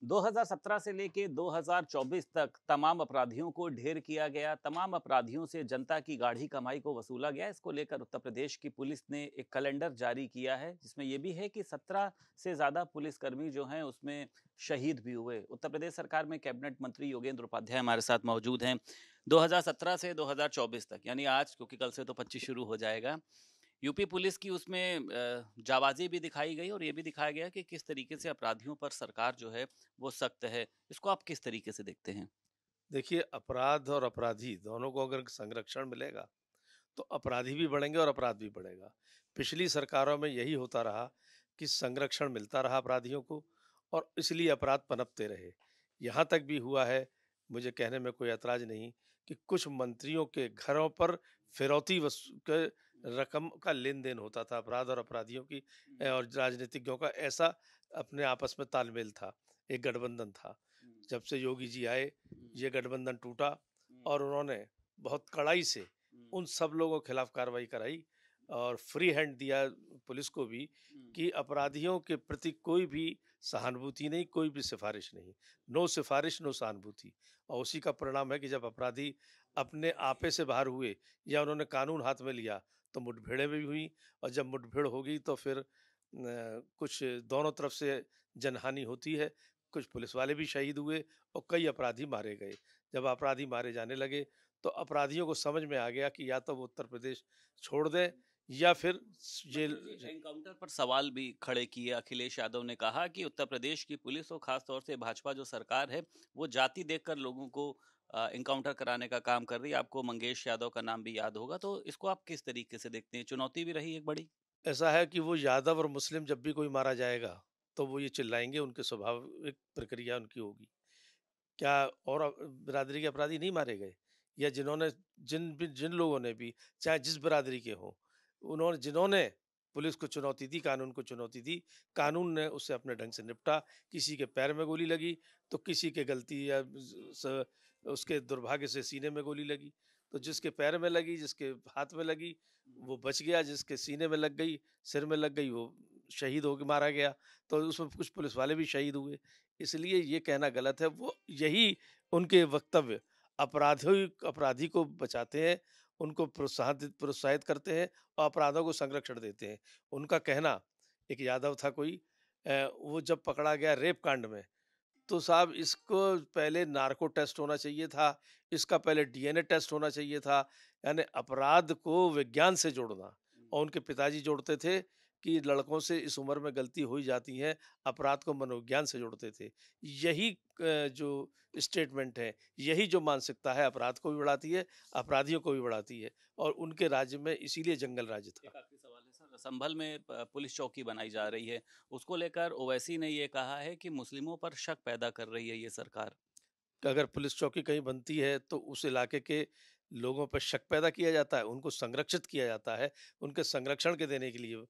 2017 से लेके 2024 तक तमाम अपराधियों को ढेर किया गया, तमाम अपराधियों से जनता की गाढ़ी कमाई को वसूला गया। इसको लेकर उत्तर प्रदेश की पुलिस ने एक कैलेंडर जारी किया है, जिसमें यह भी है कि 17 से ज्यादा पुलिसकर्मी जो हैं उसमें शहीद भी हुए। उत्तर प्रदेश सरकार में कैबिनेट मंत्री योगेंद्र उपाध्याय हमारे साथ मौजूद हैं। 2017 से 2024 तक, यानी आज, क्योंकि कल से तो 25 शुरू हो जाएगा, यूपी पुलिस की उसमें जाबाजी भी दिखाई गई और ये भी दिखाया गया कि किस तरीके से अपराधियों पर सरकार जो है वो सख्त है। इसको आप किस तरीके से देखते हैं? देखिए, अपराध और अपराधी दोनों को अगर संरक्षण मिलेगा, तो अपराधी भी बढ़ेंगे और अपराध भी बढ़ेगा। पिछली सरकारों में यही होता रहा कि संरक्षण मिलता रहा अपराधियों को और इसलिए अपराध पनपते रहे। यहाँ तक भी हुआ है, मुझे कहने में कोई ऐतराज़ नहीं, कि कुछ मंत्रियों के घरों पर फिरौती के रकम का लेन-देन होता था, अपराध और अपराधियों की और राजनीतिज्ञों का ऐसा अपने आपस में तालमेल था, एक गठबंधन था। जब से योगी जी आए, ये गठबंधन टूटा और उन्होंने बहुत कड़ाई से उन सब लोगों के खिलाफ कार्रवाई कराई और फ्री हैंड दिया पुलिस को भी कि अपराधियों के प्रति कोई भी सहानुभूति नहीं, कोई भी सिफारिश नहीं। नो सिफारिश, नो सहानुभूति। और उसी का परिणाम है कि जब अपराधी अपने आपे से बाहर हुए या उन्होंने कानून हाथ में लिया, तो मुठभेड़ें भी हुई और जब मुठभेड़ होगी तो फिर कुछ दोनों तरफ से जनहानि होती है। कुछ पुलिस वाले भी शहीद हुए और कई अपराधी मारे गए। जब अपराधी मारे जाने लगे, तो अपराधियों को समझ में आ गया कि या तो वो उत्तर प्रदेश छोड़ दें या फिर जेल। एनकाउंटर पर सवाल भी खड़े किए अखिलेश यादव ने, कहा कि उत्तर प्रदेश की पुलिस और खासतौर से भाजपा जो सरकार है वो जाति देखकर लोगों को एनकाउंटर कराने का काम कर रही है। आपको मंगेश यादव का नाम भी याद होगा, तो इसको आप किस तरीके से देखते हैं? चुनौती भी रही एक बड़ी। ऐसा है कि वो यादव और मुस्लिम जब भी कोई मारा जाएगा, तो वो ये चिल्लाएँगे, उनके स्वाभाविक प्रक्रिया उनकी होगी। क्या और बिरादरी के अपराधी नहीं मारे गए? या जिन्होंने जिन लोगों ने भी, चाहे जिस बिरादरी के हों, जिन्होंने पुलिस को चुनौती दी, कानून को चुनौती दी, कानून ने उससे अपने ढंग से निपटा। किसी के पैर में गोली लगी, तो किसी के गलती या उसके दुर्भाग्य से सीने में गोली लगी। तो जिसके पैर में लगी, जिसके हाथ में लगी, वो बच गया, जिसके सीने में लग गई, सिर में लग गई, वो शहीद हो के मारा गया। तो उसमें कुछ पुलिस वाले भी शहीद हुए। इसलिए ये कहना गलत है। वो यही उनके वक्तव्य अपराधी को बचाते हैं, उनको प्रोत्साहित करते हैं और अपराधों को संरक्षण देते हैं। उनका कहना, एक यादव था कोई, वो जब पकड़ा गया रेप कांड में, तो साहब इसको पहले नार्को टेस्ट होना चाहिए था, इसका पहले डीएनए टेस्ट होना चाहिए था। यानी अपराध को विज्ञान से जोड़ना। और उनके पिताजी जोड़ते थे कि लड़कों से इस उम्र में गलती हो ही जाती है, अपराध को मनोविज्ञान से जोड़ते थे। यही जो स्टेटमेंट है, यही जो मानसिकता है, अपराध को भी बढ़ाती है, अपराधियों को भी बढ़ाती है और उनके राज्य में इसीलिए जंगल राज था। एक आखिरी सवाल है सर, संभल में पुलिस चौकी बनाई जा रही है, उसको लेकर ओवैसी ने ये कहा है कि मुस्लिमों पर शक पैदा कर रही है ये सरकार। कि अगर पुलिस चौकी कहीं बनती है तो उस इलाके के लोगों पर शक पैदा किया जाता है, उनको संरक्षित किया जाता है, उनके संरक्षण के देने के लिए।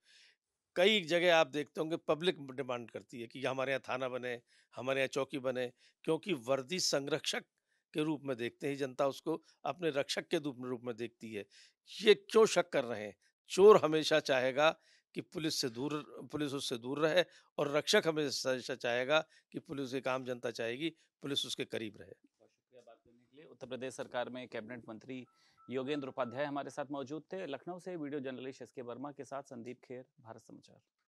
कई जगह आप देखते होंगे पब्लिक डिमांड करती है कि हमारे यहाँ थाना बने, हमारे यहाँ चौकी बने, क्योंकि वर्दी संरक्षक के रूप में देखते हैं जनता उसको, अपने रक्षक के रूप में देखती है। ये क्यों शक कर रहे हैं? चोर हमेशा चाहेगा कि पुलिस उससे दूर रहे और रक्षक हमेशा चाहेगा कि पुलिस, एक आम जनता चाहेगी पुलिस उसके करीब रहे। बहुत शुक्रिया बात करने के लिए। उत्तर प्रदेश सरकार में कैबिनेट मंत्री योगेंद्र उपाध्याय हमारे साथ मौजूद थे। लखनऊ से वीडियो जर्नलिस्ट एस के वर्मा के साथ संदीप खेर, भारत समाचार।